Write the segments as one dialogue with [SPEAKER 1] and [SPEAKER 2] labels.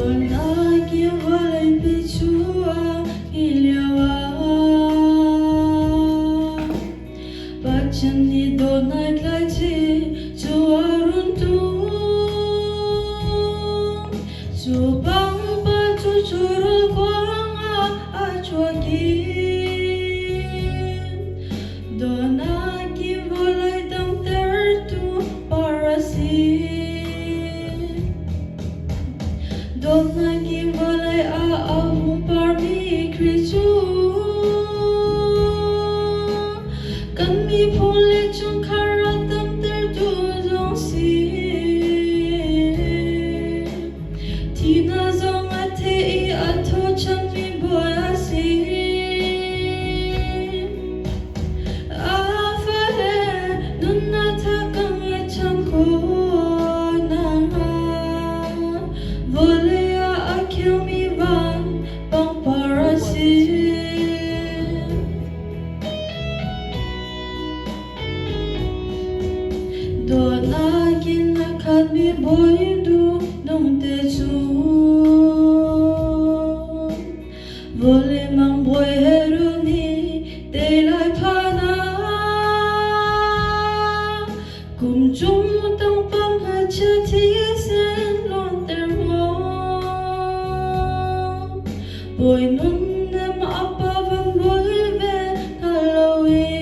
[SPEAKER 1] Donagi walay bichua ilyawa Pathian ni donay klaji juarun tu Subang pacucurul kuang achwagin Donagi walay dang tertu parasin Donagi walay aahong parmi kristu Kami pulit yung karatang terdudong si Tinazong ate ato chan mi boyasin Afale nun natakang echan ko na Volea akil mi van pang parasin Donagi nakat mi boydu nung tejun Vole mang boy heruni delay pana Kum chung tang pang hacha tisen lon termo Boy nun nem apavan boy ve Halloween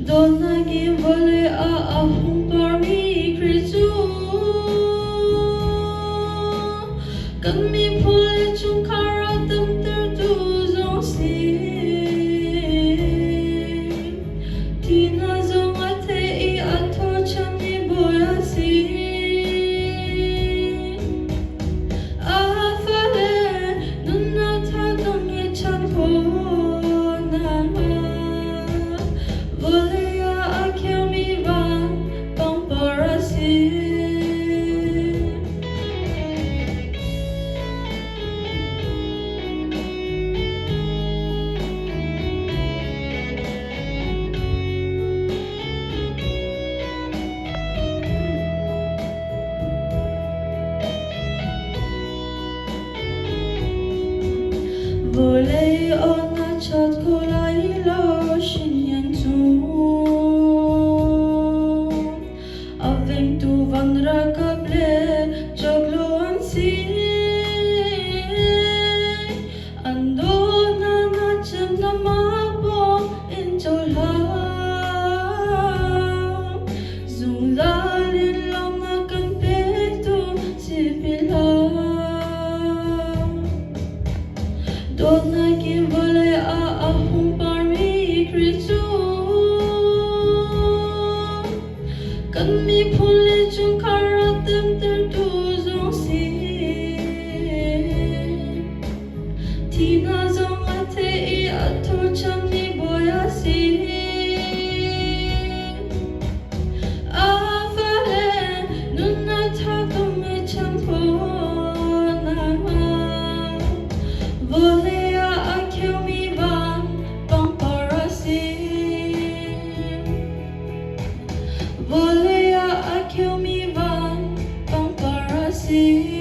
[SPEAKER 1] Donagi vole aahong parmi kristu Kami pulit yung karatang terdudong si Tinazong ate ato chan mi boyasin Afale nun natagang echan ko na Volea akil mi van pang parasin Volei ona chat kulay lo shinyan tu Aveng tu van rakable jogloan si Ando na nachem na mabo intolam Zung lalin lang na kampetu si pilam Donagi walay aahong parmi kristu Kami pulit yung karatang terdudong si Tinazong ate ato chan mi boyasin Afale nun natakang echan ko na Volea akil mi van pang parasin Volea akil mi van pang parasin